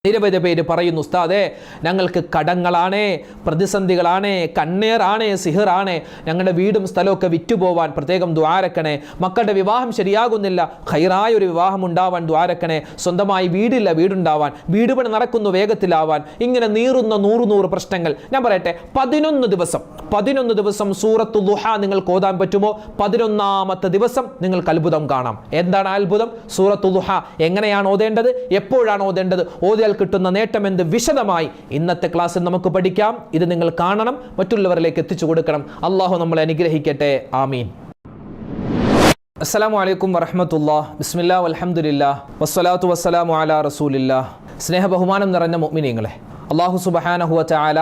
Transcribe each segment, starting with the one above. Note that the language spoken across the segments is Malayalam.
നിരവധി പേര് പറയുന്നു, ഉസ്താദേ ഞങ്ങൾക്ക് കടങ്ങളാണ്, പ്രതിസന്ധികളാണ്, കണ്ണേറാണ്, സിഹിറാണ്, ഞങ്ങളുടെ വീടും സ്ഥലമൊക്കെ വിറ്റുപോവാൻ പ്രത്യേകം ദ്വാരക്കണേ, മക്കളുടെ വിവാഹം ശരിയാകുന്നില്ല, ഖൈറായ ഒരു വിവാഹം ഉണ്ടാവാൻ ദ്വാരക്കണേ, സ്വന്തമായി വീടില്ല വീടുണ്ടാവാൻ, വീട് പണി നടക്കുന്നു വേഗത്തിലാവാൻ, ഇങ്ങനെ നീറുന്ന നൂറ് പ്രശ്നങ്ങൾ. ഞാൻ പറയട്ടെ, 11 ദിവസം സൂറത്തു ദുഹ നിങ്ങൾക്ക് ഓതാൻ പറ്റുമോ? 11ാമത്തെ ദിവസം നിങ്ങൾക്ക് അത്ഭുതം കാണാം. എന്താണ് അത്ഭുതം? സൂറത്തു ദുഹ എങ്ങനെയാണ് ഓതേണ്ടത്, എപ്പോഴാണ് ഓതേണ്ടത്, ഓതിയാൽ കിട്ടുന്ന നേട്ടം എന്ത്, വിശദമായി ഇന്നത്തെ ക്ലാസ്സിൽ നമുക്ക് പഠിക്കാം. ഇത് നിങ്ങൾ കാണണം, മറ്റുള്ളവരിലേക്ക് എത്തിച്ചു കൊടുക്കണം. അള്ളാഹു നമ്മളെ അനുഗ്രഹിക്കട്ടെ. ആമീൻ. അസ്സലാമു അലൈക്കും വറഹ്മത്തുള്ളാഹി. ബിസ്മില്ലാഹി വൽഹംദുലില്ലാഹ് വസ്സലാത്തു വസ്സലാമു അലാ റസൂലില്ലാഹ്. സ്നേഹ ബഹുമാനം നിറഞ്ഞ മുഅ്മിനീങ്ങളെ, അല്ലാഹു സുബ്ഹാനഹു വ തആല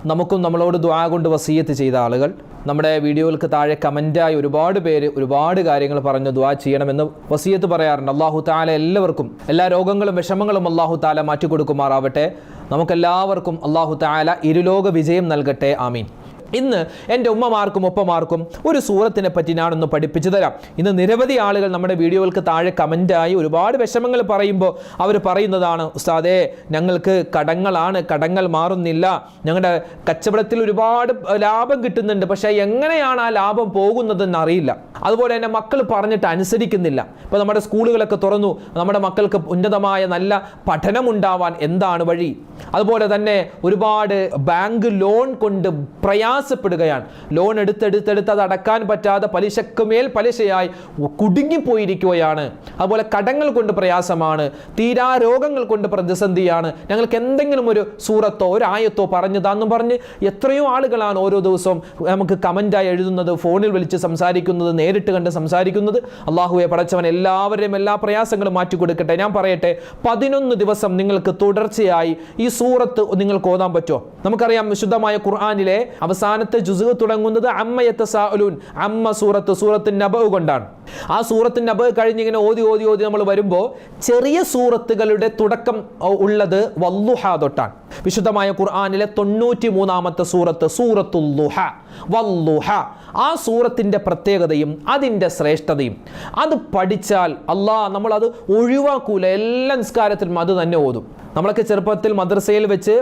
നമുക്കും നമ്മളോട് ദുആ കൊണ്ട് വസിയത്ത് ചെയ്ത ആളുകൾ നമ്മുടെ വീഡിയോകൾക്ക് താഴെ കമൻറ്റായി ഒരുപാട് പേര് ഒരുപാട് കാര്യങ്ങൾ പറഞ്ഞു ദുആ ചെയ്യണമെന്ന് വസിയത്ത് പറയാറുണ്ട്. അല്ലാഹു തആല എല്ലാവർക്കും എല്ലാ രോഗങ്ങളും വിഷമങ്ങളും അല്ലാഹു തആല മാറ്റിക്കൊടുക്കുമാറാവട്ടെ. നമുക്കെല്ലാവർക്കും അല്ലാഹു തആല ഇരുലോക വിജയം നൽകട്ടെ. ആമീൻ. ഇന്ന് എൻ്റെ ഉമ്മമാർക്കും ഒപ്പമാർക്കും ഒരു സൂറത്തിനെ പറ്റി ഞാനൊന്ന് പഠിപ്പിച്ചു തരാം. ഇന്ന് നിരവധി ആളുകൾ നമ്മുടെ വീഡിയോകൾക്ക് താഴെ കമൻറ്റായി ഒരുപാട് വിഷമങ്ങൾ പറയുമ്പോൾ അവർ പറയുന്നതാണ്, ഉസ്താദേ ഞങ്ങൾക്ക് കടങ്ങളാണ്, കടങ്ങൾ മാറുന്നില്ല, ഞങ്ങളുടെ കച്ചവടത്തിൽ ഒരുപാട് ലാഭം കിട്ടുന്നുണ്ട്, പക്ഷേ എങ്ങനെയാണ് ആ ലാഭം പോകുന്നതെന്ന് അറിയില്ല, അതുപോലെ തന്നെ മക്കൾ പറഞ്ഞിട്ട് അനുസരിക്കുന്നില്ല. ഇപ്പോൾ നമ്മുടെ സ്കൂളുകളൊക്കെ തുറന്നു, നമ്മുടെ മക്കൾക്ക് ഉന്നതമായ നല്ല പഠനമുണ്ടാവാൻ എന്താണ് വഴി? അതുപോലെ തന്നെ ഒരുപാട് ബാങ്ക് ലോൺ കൊണ്ട് പ്രയാസപ്പെടുകയാണ്. ലോൺ എടുത്തെടുത്ത് അത് അടക്കാൻ പറ്റാതെ പലിശക്ക് മേൽ പലിശയായി കുടുങ്ങിപ്പോയിരിക്കുകയാണ്. അതുപോലെ കടങ്ങൾ കൊണ്ട് പ്രയാസമാണ്, തീരാ രോഗങ്ങൾ കൊണ്ട് പ്രതിസന്ധിയാണ്. ഞങ്ങൾക്ക് എന്തെങ്കിലും ഒരു സൂറത്തോ ഒരു ആയത്തോ പറഞ്ഞു താന്നും പറഞ്ഞ് എത്രയോ ആളുകളാണ് ഓരോ ദിവസവും നമുക്ക് കമൻറ്റായി എഴുതുന്നത്, ഫോണിൽ വിളിച്ച് സംസാരിക്കുന്നത്, നേരിട്ട് കണ്ട് സംസാരിക്കുന്നത്. അള്ളാഹുവെ പടച്ചവൻ എല്ലാവരുടെയും എല്ലാ പ്രയാസങ്ങളും മാറ്റിക്കൊടുക്കട്ടെ. ഞാൻ പറയട്ടെ, 11 ദിവസം നിങ്ങൾക്ക് തുടർച്ചയായി ഈ സൂറത്ത് നിങ്ങൾക്ക് ഓതാൻ പറ്റുമോ? നമുക്കറിയാം, വിശുദ്ധമായ ഖുർആനിലെ അവസാനത്തെ ജുസ് തുടങ്ങുന്നത് അമ്മ യതസാഅലൂൻ, അമ്മ സൂറത്ത് നബഅ കൊണ്ടാണ്. ആ സൂറത്ത് നബഅ കഴിഞ്ഞിങ്ങനെ ഓതി നമ്മൾ വരുമ്പോൾ ചെറിയ സൂറത്തുകളുടെ തുടക്കം ഉള്ളത് വല്ലുഹ തൊട്ടാണ്. വിശുദ്ധമായ ഖുർആനിലെ 93ാമത്തെ സൂറത്ത് സൂറത്തുൽ ദുഹ, വല്ലുഹ. ആ സൂറത്തിൻ്റെ പ്രത്യേകതയും അതിൻ്റെ ശ്രേഷ്ഠതയും അത് പഠിച്ചാൽ നമ്മളത് ഒഴിവാക്കൂല. എല്ലാ നിസ്കാരത്തിലും അത് തന്നെ ഓതും. നമ്മളൊക്കെ ചെറുപ്പത്തിൽ മദ്രസയിൽ വെച്ച്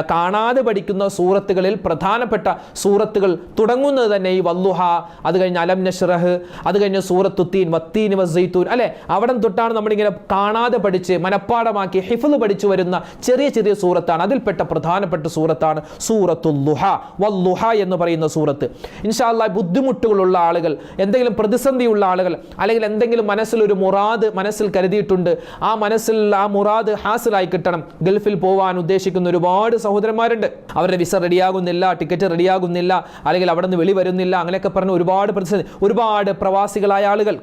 കാണാതെ പഠിക്കുന്ന സൂറത്തുകളിൽ പ്രധാനപ്പെട്ട സൂറത്തുകൾ തുടങ്ങുന്നത് തന്നെ ഈ വല്ലുഹ, അത് കഴിഞ്ഞ് അലം നശ്റഹ്, അത് കഴിഞ്ഞ് സൂറത്തു തീൻ, വത്തീൻ വസ്സൈത്തൂൻ, അല്ലെ? അവിടെ തൊട്ടാണ് നമ്മളിങ്ങനെ കാണാതെ പഠിച്ച് മനപ്പാടമാക്കി ഹിഫ്ള് പഠിച്ചു വരുന്ന ചെറിയ സൂറത്താണ്. അതിൽപ്പെട്ട പ്രധാനപ്പെട്ട സൂറത്താണ് സൂറത്തുൽ ദുഹ, വല്ലുഹ എന്ന് പറയുന്ന സൂറത്ത്. ഇൻഷാ അല്ലാഹ് ബുദ്ധിമുട്ടുകളുള്ള ആളുകൾ, എന്തെങ്കിലും പ്രതിസന്ധിയുള്ള ആളുകൾ, അല്ലെങ്കിൽ എന്തെങ്കിലും മനസ്സിലൊരു മുറാദ് മനസ്സിൽ കരുതിയിട്ടുണ്ട്, ആ മനസ്സിൽ ആ മുറാദ് ഹാസിലായി കിട്ടണം, ഗൾഫിൽ പോവാൻ ഉദ്ദേശിക്കുന്ന ഒരുപാട് സഹോദരന്മാരുണ്ട്. അവരുടെ വിസ റെഡിയാകുന്നില്ല, ടിക്കറ്റ് റെഡിയാകുന്നില്ല, അല്ലെങ്കിൽ അവിടെ നിന്ന് വെളി വരുന്നില്ല, അങ്ങനെയൊക്കെ പറഞ്ഞ് ഒരുപാട് പ്രതിസന്ധി. ഒരുപാട് പ്രവാസികളായ ആളുകൾ,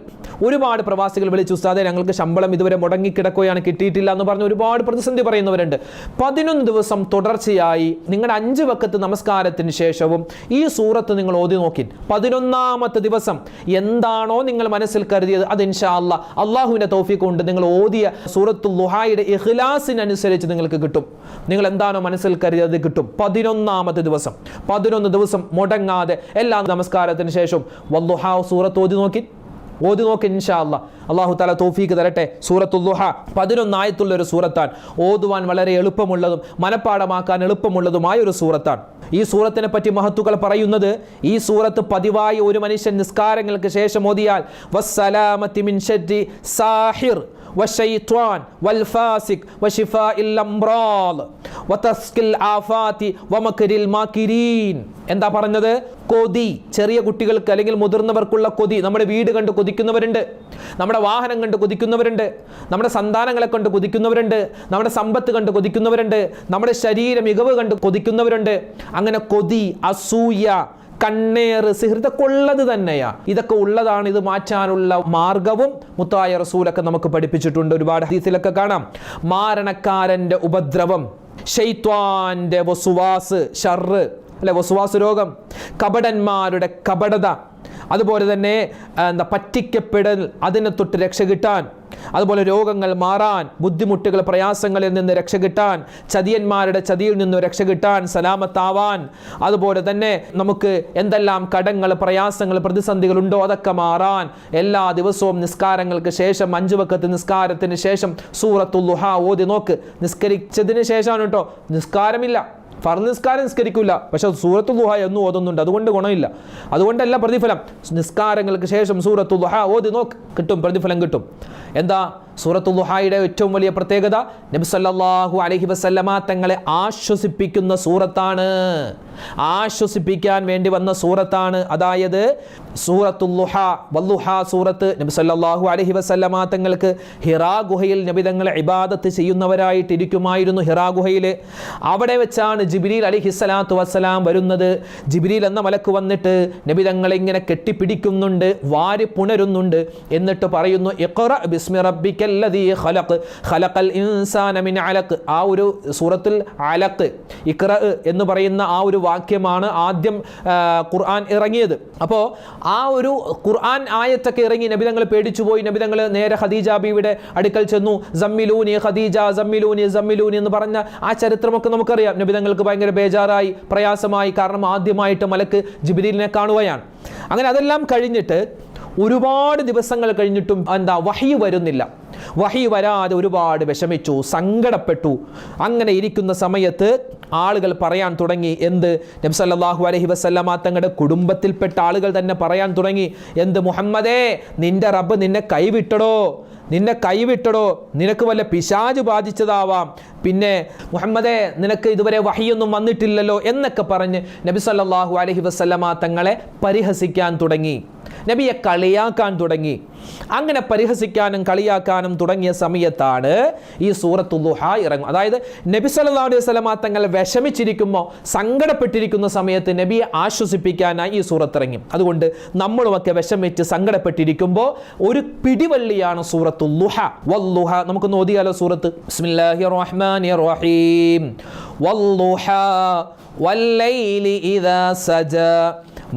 ഒരുപാട് പ്രവാസികൾ വിളിച്ചു, ഉസ്താദേ ഞങ്ങൾക്ക് ശമ്പളം ഇതുവരെ മുടങ്ങിക്കിടക്കുകയാണ്, കിട്ടിയിട്ടില്ല എന്ന് പറഞ്ഞ് ഒരുപാട് പ്രതിസന്ധി പറയുന്നവരുണ്ട്. 11 ദിവസം തുടർച്ചയായി നിങ്ങളുടെ 5 വഖത്ത് നമസ്കാരത്തിന് ശേഷവും ഈ സൂറത്ത് നിങ്ങൾ ഓതി നോക്കി 11ാമത്തെ ദിവസം എന്താണോ നിങ്ങൾ മനസ്സിൽ കരുതിയത് അത് ഇൻഷാ അല്ലാഹ് അള്ളാഹുവിന്റെ തൗഫീഖ് കൊണ്ട് നിങ്ങൾ ഓതിയ സൂറത്തുൽ ദുഹായുടെ ഇഖ്ലാസിനനുസരിച്ച് നിങ്ങൾക്ക് കിട്ടും. നിങ്ങൾ എന്താണോ മനസ്സിൽ കരുതിയത് കിട്ടും. 11ാമത്തെ ദിവസം 11 ദിവസം മുടങ്ങാതെ എല്ലാ നമസ്കാരത്തിന് ശേഷം വല്ലുഹാ സൂറത്ത് ഓതി നോക്കി ഇൻഷാ അല്ലാഹ് അല്ലാഹു തആല തൗഫീഖ് തരട്ടെ. സൂറത്തുൽ ദുഹ 11 ആയത്തുള്ള ഒരു സൂറത്താണ്. ഓതുവാൻ വളരെ എളുപ്പമുള്ളതും മനപ്പാഠമാക്കാൻ എളുപ്പമുള്ളതുമായ ഒരു സൂറത്താണ്. ഈ സൂറത്തിനെ പറ്റി മഹത്തുക്കൾ പറയുന്നത്, ഈ സൂറത്ത് പതിവായി ഒരു മനുഷ്യൻ നിസ്കാരങ്ങൾക്ക് ശേഷം ഓതിയാൽ വസ്സലാമത്തി മിൻ ശർരി സാഹിർ വശൈത്വാൻ വൽഫാസിഖ് വശിഫാഇൽ അംറാദ് വതസ്കിൽ ആഫാതി വമക്രിൽ മാകിരീൻ. എന്താ പറഞ്ഞത്? കൊതി, ചെറിയ കുട്ടികൾക്ക് അല്ലെങ്കിൽ മുതിർന്നവർക്കുള്ള കൊതി. നമ്മുടെ വീട് കണ്ട് കൊതിക്കുന്നവരുണ്ട്, നമ്മുടെ വാഹനം കണ്ട് കൊതിക്കുന്നവരുണ്ട്, നമ്മുടെ സന്താനങ്ങളെ കണ്ട് കൊതിക്കുന്നവരുണ്ട്, നമ്മുടെ സമ്പത്ത് കണ്ട് കൊതിക്കുന്നവരുണ്ട്, നമ്മുടെ ശരീര മികവ് കണ്ട് കൊതിക്കുന്നവരുണ്ട്. അങ്ങനെ കൊതി, അസൂയ, കണ്ണേറ്, സിഹ്ർ, ഇതൊക്കെ ഉള്ളത് തന്നെയാ. ഇതൊക്കെ ഉള്ളതാണ്. ഇത് മാറ്റാനുള്ള മാർഗവും മുത്തായ റസൂലൊക്കെ നമുക്ക് പഠിപ്പിച്ചിട്ടുണ്ട്. ഒരുപാട് ഹദീസിലൊക്കെ കാണാം. മാരണക്കാരന്റെ ഉപദ്രവം, ശൈത്വാന്റെ വസുവാസ്, ഷർറ്, അല്ലെ, വസുവാസ് രോഗം, കപടന്മാരുടെ കപടത, അതുപോലെ തന്നെ പറ്റിക്കപ്പെടൽ, അതിനെ തൊട്ട് രക്ഷ കിട്ടാൻ അതുപോലെ രോഗങ്ങൾ മാറാൻ, ബുദ്ധിമുട്ടുകൾ പ്രയാസങ്ങളിൽ നിന്ന് രക്ഷ കിട്ടാൻ, ചതിയന്മാരുടെ ചതിയിൽ നിന്ന് രക്ഷ കിട്ടാൻ, സലാമത്താവാൻ, അതുപോലെ തന്നെ നമുക്ക് എന്തെല്ലാം കടങ്ങൾ, പ്രയാസങ്ങൾ, പ്രതിസന്ധികൾ ഉണ്ടോ അതൊക്കെ മാറാൻ എല്ലാ ദിവസവും നിസ്കാരങ്ങൾക്ക് ശേഷം 5 വഖത്ത് നിസ്കാരത്തിന് ശേഷം സൂറത്തുൽ ദുഹാ ഓതി നോക്ക്. നിസ്കരിച്ചതിന് ശേഷമാണ് കേട്ടോ, നിസ്കാരമില്ല, ഫർദ് നിസ്കാരം നിസ്കരിക്കില്ല, പക്ഷെ സൂറത്തുൽ ദുഹാ എന്നും ഓതുന്നുണ്ട്, അതുകൊണ്ട് ഗുണമില്ല, അതുകൊണ്ടല്ല പ്രതിഫലം. നിസ്കാരങ്ങൾക്ക് ശേഷം സൂറത്തുൽ ദുഹാ ഓതി നോക്ക്, കിട്ടും, പ്രതിഫലം കിട്ടും. എന്താ സൂറത്തുൽ ദുഹായുടെ ഏറ്റവും വലിയ പ്രത്യേകത? നബി സല്ലല്ലാഹു അലൈഹി വസല്ലമ തങ്ങളെ ആശ്വസിപ്പിക്കുന്ന സൂറത്താണ്, ആശ്വസിപ്പിക്കാൻ വേണ്ടി വന്ന സൂറത്താണ്. അതായത് സൂറത്തുൽ ദുഹാ വദ്ദുഹാ സൂറത്ത് നബി സല്ലല്ലാഹു അലൈഹി വസല്ലമ തങ്ങൾക്ക് ഹിറാ ഗുഹയിൽ നബി തങ്ങളെ ഇബാദത്ത് ചെയ്യുന്നവരായിട്ട് ഇരിക്കുമായിരുന്നു. ഹിറാ ഗുഹയിൽ അവിടെ വെച്ചാണ് ജിബ്രീൽ അലൈഹിസ്സലാത്തു വസ്സലാം വരുന്നത്. ജിബ്രീൽ എന്ന മലക്ക് വന്നിട്ട് നബി തങ്ങളെ ഇങ്ങനെ കെട്ടിപ്പിടിക്കുന്നുണ്ട്, വാരി പുണരുന്നുണ്ട്. എന്നിട്ട് പറയുന്നു, ഇഖ്റ ബിസ്മി റബ്ബിക്കല്ലദീ ഖലഖ് ഖലഖൽ ഇൻസാന മിൻ അലഖ്. ആ ഒരു സൂറത്തുൽ അലഖ്, ഇഖ്റ എന്ന് പറയുന്ന ആ ഒരു വാക്യമാണ് ആദ്യം ഖുർആൻ ഇറങ്ങിയത്. അപ്പോൾ ആ ഒരു ഖുർആൻ ആയത്തൊക്കെ ഇറങ്ങി നബി തങ്ങൾ പേടിച്ചുപോയി. നബി തങ്ങൾ നേരെ ഖദീജ ബീവിയുടെ അടുക്കൽ ചെന്നു. സമ്മിലൂനി ഖദീജ, സമ്മിലൂനി സമ്മിലൂനി എന്ന് പറഞ്ഞ ആ ചരിത്രമൊക്കെ നമുക്കറിയാം. നബി തങ്ങൾക്ക് ഭയങ്കര ബേജാറായി, പ്രയാസമായി. കാരണം ആദ്യമായിട്ട് മലക്ക് ജിബ്രീലിനെ കാണുകയാണ്. അങ്ങനെ അതെല്ലാം കഴിഞ്ഞിട്ട് ഒരുപാട് ദിവസങ്ങൾ കഴിഞ്ഞിട്ടും വഹി വരുന്നില്ല. വഹി വരാതെ ഒരുപാട് വിഷമിച്ചു, സങ്കടപ്പെട്ടു. അങ്ങനെ ഇരിക്കുന്ന സമയത്ത് ആളുകൾ പറയാൻ തുടങ്ങി. എന്ത്? നബി സല്ലല്ലാഹു അലൈഹി വസല്ലമ തങ്ങളുടെ കുടുംബത്തിൽപ്പെട്ട ആളുകൾ തന്നെ പറയാൻ തുടങ്ങി. എന്ത്? മുഹമ്മദേ, നിന്റെ റബ്ബ് നിന്നെ കൈവിട്ടടോ, നിനക്ക് വല്ല പിശാച് ബാധിച്ചതാവാം. പിന്നെ മുഹമ്മദേ, നിനക്ക് ഇതുവരെ വഹിയൊന്നും വന്നിട്ടില്ലല്ലോ എന്നൊക്കെ പറഞ്ഞ് നബി സല്ലല്ലാഹു അലൈഹി വസല്ലമ തങ്ങളെ പരിഹസിക്കാൻ തുടങ്ങി, നബിയെ കളിയാക്കാൻ തുടങ്ങി. അങ്ങനെ പരിഹസിക്കാനും കളിയാക്കാനും തുടങ്ങിയ സമയത്താണ് ഈ സൂറത്തുൽ ദുഹാ ഇറങ്ങും. അതായത് നബി സല്ലല്ലാഹു അലൈഹി വസല്ലമ തങ്ങൾ വിഷമിച്ചിരിക്കുമ്പോൾ, സങ്കടപ്പെട്ടിരിക്കുന്ന സമയത്ത് നബിയെ ആശ്വസിപ്പിക്കാനായി ഈ സൂറത്ത് ഇറങ്ങി. അതുകൊണ്ട് നമ്മളുമൊക്കെ വിഷമിച്ച് സങ്കടപ്പെട്ടിരിക്കുമ്പോൾ ഒരു പിടിവള്ളിയാണ് സൂറത്തുൽ ദുഹാ. വദ്ദുഹ നമുക്കൊന്ന് ഓതിയാലോ സൂറത്ത്. ബിസ്മില്ലാഹിർ റഹ്മാനിർ റഹീം. വദ്ദുഹാ വല്ലൈലി ഇദാ സജാ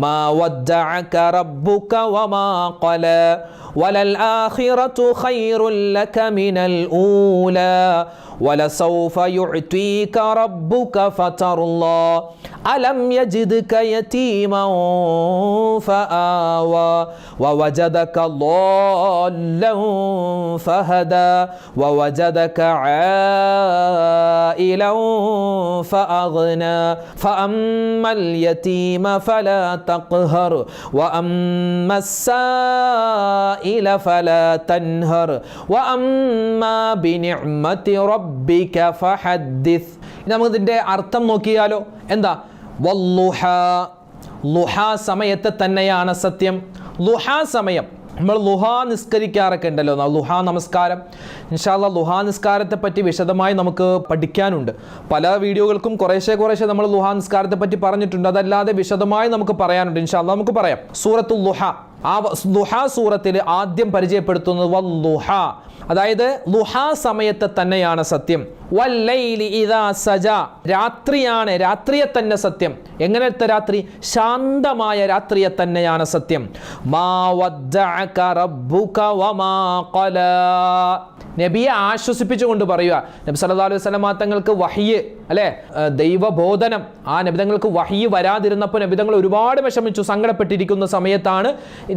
മാ വദ്ദഅക റബ്ബുക വമാ ഖലാ വലൽആഖിറതു ഖൈറുൻ ലക മിനൽ ഊലാ വലസൗഫ യുഅ്തീക റബ്ബുക ഫതർളാ അലം യജിദ്ക യതീമൻ ഫആവാ വവജദക ളാല്ലൻ ഫഹദാ വവജദക ആയിലൻ ഫഅഗ്നാ ഫഅമ്മൽ യതീമ ഫലാ തഖ്ഹർ വഅമ്മസ് സായില ഫലാ തൻഹർ വഅമ്മാ ബിനിഅ്മതി റബ്ബിക ഫഹദ്ദിസ്. നമുക്ക് ഇതിൻ്റെ അർത്ഥം നോക്കിയാലോ. എന്താ? വദ്ദുഹാ, ളുഹാ സമയത്തെ തന്നെയാണ് സത്യം. ളുഹാ സമയം നമ്മൾ ളുഹാ നിസ്കരിക്കാറൊക്കെ ഉണ്ടല്ലോ, ളുഹാ നമസ്കാരം. ഇൻഷാ അല്ലാഹ് ളുഹാ നിസ്കാരത്തെ പറ്റി വിശദമായി നമുക്ക് പഠിക്കാനുണ്ട്. പല വീഡിയോകൾക്കും കുറേശ്ശെ നമ്മൾ ളുഹാ നിസ്കാരത്തെ പറ്റി പറഞ്ഞിട്ടുണ്ട്. അതല്ലാതെ വിശദമായി നമുക്ക് പറയാനുണ്ട്. ഇൻഷാ അല്ലാഹ് നമുക്ക് പറയാം. സൂറത്തുൽ ളുഹാ, ആ ളുഹാ സൂറത്തിൽ ആദ്യം പരിചയപ്പെടുത്തുന്നത് വദ്ദുഹാ, അതായത് ളുഹാ സമയത്തെ തന്നെയാണ് സത്യം. വല്ലൈലി ഇദാ സജാ, രാത്രിയാണ്, രാത്രിയെ തന്നെ സത്യം. എങ്ങനത്തെ രാത്രി? ശാന്തമായ രാത്രിയെ തന്നെയാണ് സത്യം. മാ വദ്ദഅക റബ്ബുക വമാ ഖലാ, നബിയെ ആശ്വസിപ്പിച്ചുകൊണ്ട് പറയുക. നബി സല്ലല്ലാഹു അലൈഹി വസല്ലം തങ്ങൾക്ക് വഹ്യ്, അല്ലേ, ദൈവബോധനം, ആ നബി തങ്ങൾക്ക് വഹ്യ് വരാതിരുന്നപ്പോൾ നബി തങ്ങൾ ഒരുപാട് വിഷമിച്ചു, സങ്കടപ്പെട്ടിരിക്കുന്ന സമയത്താണ്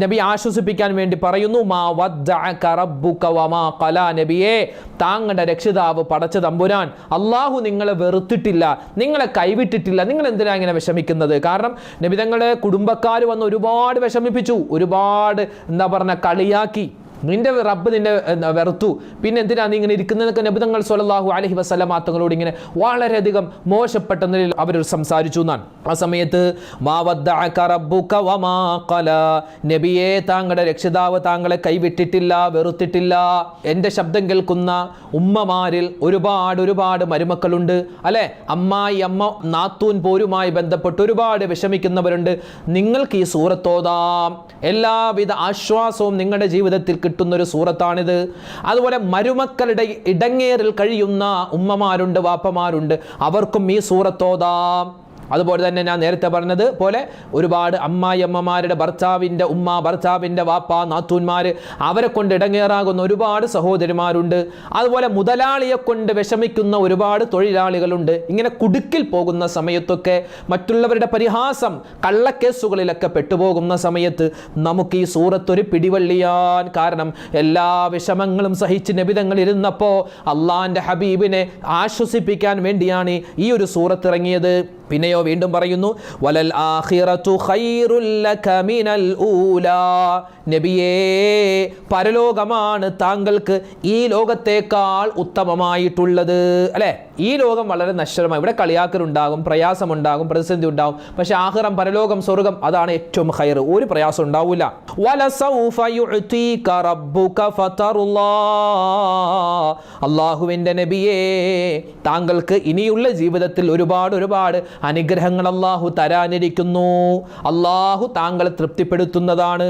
നബി ആശ്വസിപ്പിക്കാൻ വേണ്ടി പറയുന്നു. മാ വദ്ദഅക റബ്ബുക വമാ ഖലാ, നബിയെ, താങ്കളുടെ രക്ഷിതാവ് പടച്ച തമ്പുരാൻ അള്ളാഹു നിങ്ങളെ വെറുത്തിട്ടില്ല, നിങ്ങളെ കൈവിട്ടിട്ടില്ല. നിങ്ങൾ എന്തിനാ ഇങ്ങനെ വിഷമിക്കുന്നത്? കാരണം നബി തങ്ങളുടെ കുടുംബക്കാർ വന്ന് ഒരുപാട് വിഷമിപ്പിച്ചു, ഒരുപാട് കളിയാക്കി. നിന്റെ റബ്ബ് നിന്നെ വെറുത്തു, പിന്നെ എന്തിനാ നീ ഇങ്ങനെ ഇരിക്കുന്നതൊക്കെ നബി തങ്ങൾ സ്വല്ലല്ലാഹു അലൈഹി വസല്ലമ തങ്ങളോട് ഇങ്ങനെ വളരെയധികം മോശപ്പെട്ട നിലയിൽ അവർ സംസാരിച്ചു എന്നാണ്. ആ സമയത്ത് മാ വദ്ദഅക റബ്ബുക വമാ ഖലാ, നബിയെ, താങ്കളുടെ രക്ഷിതാവ് താങ്കളെ കൈവിട്ടിട്ടില്ല, വെറുത്തിട്ടില്ല. എൻ്റെ ശബ്ദം കേൾക്കുന്ന ഉമ്മമാരിൽ ഒരുപാട് മരുമക്കളുണ്ട്, അല്ലെ, അമ്മായി, അമ്മ, നാത്തൂൻ പോരുമായി ബന്ധപ്പെട്ട് ഒരുപാട് വിഷമിക്കുന്നവരുണ്ട്. നിങ്ങൾക്ക് ഈ സൂറത്തോതാം, എല്ലാവിധ ആശ്വാസവും നിങ്ങളുടെ ജീവിതത്തിൽ കിട്ടുന്നൊരു സൂറത്താണിത്. അതുപോലെ മരുമക്കളുടെ ഇടങ്ങേറിൽ കഴിയുന്ന ഉമ്മമാരുണ്ട്, വാപ്പമാരുണ്ട്, അവർക്കും ഈ സൂറത്തോതാം. അതുപോലെ തന്നെ ഞാൻ നേരത്തെ പറഞ്ഞത് പോലെ ഒരുപാട് അമ്മായിയമ്മമാരുടെ ഭർത്താവിൻ്റെ ഉമ്മ, ഭർത്താവിൻ്റെ വാപ്പ, നാത്തൂന്മാർ, അവരെ കൊണ്ട് ഇടങ്ങേറാകുന്ന ഒരുപാട് സഹോദരിമാരുണ്ട്. അതുപോലെ മുതലാളിയെ കൊണ്ട് വിഷമിക്കുന്ന ഒരുപാട് തൊഴിലാളികളുണ്ട്. ഇങ്ങനെ കുടുക്കിൽ പോകുന്ന സമയത്തൊക്കെ, മറ്റുള്ളവരുടെ പരിഹാസം, കള്ളക്കേസുകളിലൊക്കെ പെട്ടുപോകുന്ന സമയത്ത് നമുക്ക് ഈ സൂറത്തൊരു പിടിവള്ളിയാൻ. കാരണം എല്ലാ വിഷമങ്ങളും സഹിച്ച് നബിതങ്ങൾ ഇരുന്നപ്പോൾ അള്ളാന്റെ ഹബീബിനെ ആശ്വസിപ്പിക്കാൻ വേണ്ടിയാണ് ഈ ഒരു സൂറത്ത് ഇറങ്ങിയത്. പിന്നെയോ വീണ്ടും പറയുന്നു, വലൽ ആഖിറതു ഖൈറുൽ ലക മിനൽ ഊലാ. നബിയേ, പരലോകമാണ് താങ്കൾക്ക് ഈ ലോകത്തേക്കാൾ ഉത്തമമായിട്ടുള്ളത്. അല്ലേ? ഈ ലോകം വളരെ നശ്വരമായി, ഇവിടെ കളിയാക്കലുണ്ടാകും, പ്രയാസമുണ്ടാകും, പ്രതിസന്ധി ഉണ്ടാകും. പക്ഷെ ആഖിറം, പരലോകം, സ്വർഗം, അതാണ് ഏറ്റവും ഖൈർ. ഒരു പ്രയാസം ഉണ്ടാവില്ല. വലസൗഫ യുഅതീക റബ്ബുക ഫതറുല്ലാ. അല്ലാഹുവിൻ്റെ നബിയേ, താങ്കൾക്ക് ഇനിയുള്ള ജീവിതത്തിൽ ഒരുപാട് അനുഗ്രഹങ്ങൾ അല്ലാഹു തരാനിരിക്കുന്നു. അല്ലാഹു താങ്കളെ തൃപ്തിപ്പെടുത്തുന്നതാണ്.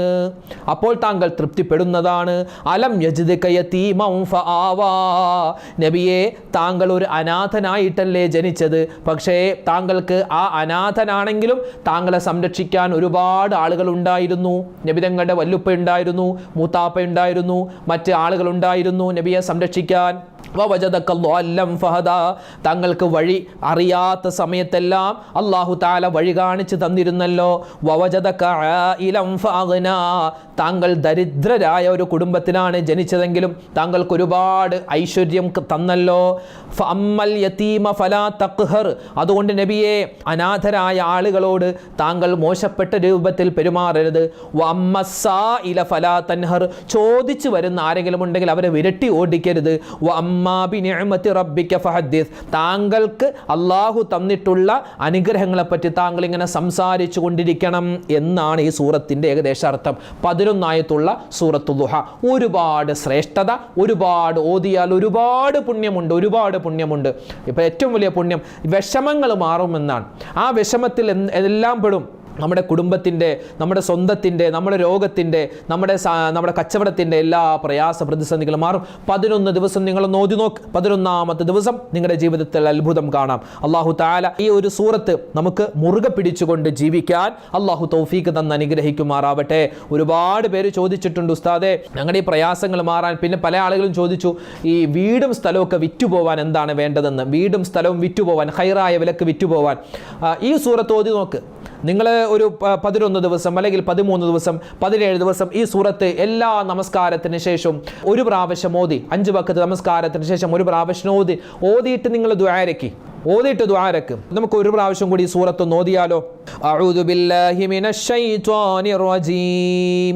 അപ്പോൾ താങ്കൾ തൃപ്തിപ്പെടുന്നതാണ്. അലം യജിദ്ക യതീമൻ ഫആവാ. നബിയെ, താങ്കൾ ഒരു അനാഥനായിട്ടല്ലേ ജനിച്ചത്? പക്ഷേ താങ്കൾക്ക് ആ അനാഥനാണെങ്കിലും താങ്കളെ സംരക്ഷിക്കാൻ ഒരുപാട് ആളുകൾ ഉണ്ടായിരുന്നു. നബിതങ്ങളുടെ വല്ലുപ്പ ഉണ്ടായിരുന്നു, മൂത്താപ്പ ഉണ്ടായിരുന്നു, മറ്റ് ആളുകൾ ഉണ്ടായിരുന്നു നബിയെ സംരക്ഷിക്കാൻ. താങ്കൾക്ക് വഴി അറിയാത്ത സമയത്തെല്ലാം അല്ലാഹു തആല വഴി കാണിച്ചു തന്നിരുന്നല്ലോ. താങ്കൾ ദരിദ്രരായ ഒരു കുടുംബത്തിലാണ് ജനിച്ചതെങ്കിലും താങ്കൾക്ക് ഒരുപാട് ഐശ്വര്യം തന്നല്ലോ. അതുകൊണ്ട് നബിയെ, അനാഥരായ ആളുകളോട് താങ്കൾ മോശപ്പെട്ട രൂപത്തിൽ പെരുമാറരുത്. ചോദിച്ചു വരുന്ന ആരെങ്കിലും ഉണ്ടെങ്കിൽ അവരെ വിരട്ടി ഓടിക്കരുത്. താങ്കൾക്ക് അള്ളാഹു തന്നിട്ടുള്ള അനുഗ്രഹങ്ങളെ പറ്റി താങ്കൾ ഇങ്ങനെ സംസാരിച്ചു കൊണ്ടിരിക്കണം എന്നാണ് ഈ സൂറത്തിന്റെ ഏകദേശ അർത്ഥം. 11 ആയത്തുള്ള സൂറത്തുൽ ദുഹ. ഒരുപാട് ശ്രേഷ്ഠത, ഒരുപാട് ഓതിയാൽ ഒരുപാട് പുണ്യമുണ്ട്. ഇപ്പൊ ഏറ്റവും വലിയ പുണ്യം വിഷമങ്ങൾ മാറുമെന്നാണ്. ആ വിഷമത്തിൽ എല്ലാം പെടും. നമ്മുടെ കുടുംബത്തിൻ്റെ, നമ്മുടെ സ്വന്തത്തിൻ്റെ, നമ്മുടെ രോഗത്തിൻ്റെ, നമ്മുടെ കച്ചവടത്തിൻ്റെ എല്ലാ പ്രയാസ പ്രതിസന്ധികളും മാറും. 11 ദിവസം നിങ്ങൾ നോക്കി നോക്ക്. 11ാമത്തെ ദിവസം നിങ്ങളുടെ ജീവിതത്തിൽ അത്ഭുതം കാണാം. അല്ലാഹു തആല ഈ ഒരു സൂറത്ത് നമുക്ക് മുറുകെ പിടിച്ചുകൊണ്ട് ജീവിക്കാൻ അല്ലാഹു തൗഫീഖ് തന്ന് അനുഗ്രഹിക്കുമാറാവട്ടെ. ഒരുപാട് പേര് ചോദിച്ചിട്ടുണ്ട്, ഉസ്താദേ, ഞങ്ങളുടെ ഈ പ്രയാസങ്ങൾ മാറാൻ. പിന്നെ പല ആളുകളും ചോദിച്ചു, ഈ വീടും സ്ഥലമൊക്കെ വിറ്റുപോവാൻ എന്താണ് വേണ്ടതെന്ന്. വീടും സ്ഥലവും വിറ്റുപോവാൻ, ഖൈറായ വിലക്ക് വിറ്റുപോവാൻ ഈ സൂറത്ത് ഓതി നോക്ക്. നിങ്ങൾ ഒരു 11 ദിവസം അല്ലെങ്കിൽ 13 ദിവസം 17 ദിവസം ഈ സൂറത്ത് എല്ലാ നമസ്കാരത്തിന് ശേഷം ഒരു പ്രാവശ്യം ഓതി, 5 വഖത്ത് നമസ്കാരത്തിന് ശേഷം ഒരു പ്രാവശ്യം ഓതിയിട്ട് നിങ്ങൾ ദുആരക്ക്. നമുക്ക് ഒരു പ്രാവശ്യം കൂടി ഈ സൂറത്ത് ഓതിയാലോ? അഊദു ബില്ലാഹി മിനശ് ശൈത്വാനിർ റജീം.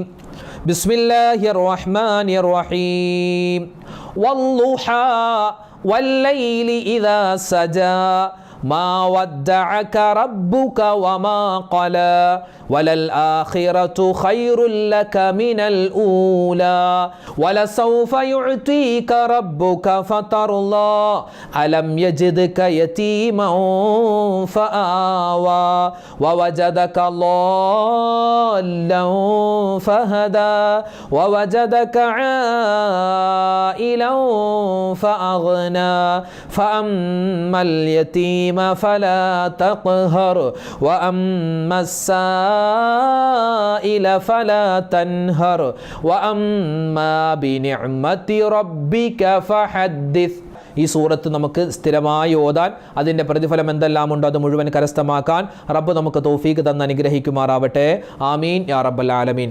ബിസ്മില്ലാഹിർ റഹ്മാനിർ റഹീം. വദ്ദുഹാ വല്ലൈലി ഇദാ സജാ ما ودعك ربك وما قلى وللآخرة خير لك من الأولى ولسوف يعطيك ربك فترضى ألم يجدك يتيما فآوى ووجدك ضالا فهدى ووجدك عائلا فأغنى فأما اليتيم فلا تقهر وأما السائل فلا تنهر وأما بنعمة ربك فحدث. ഈ സൂറത്ത് നമുക്ക് സ്ഥിരമായി ഓതാൻ, അതിൻ്റെ പ്രതിഫലം എന്തെല്ലാം ഉണ്ടോ അത് മുഴുവൻ കരസ്ഥമാക്കാൻ റബ്ബ് നമുക്ക് തൗഫീഖ് തന്ന് അനുഗ്രഹിക്കുമാറാവട്ടെ. ആമീൻ യാ റബ്ബൽ ആലമീൻ.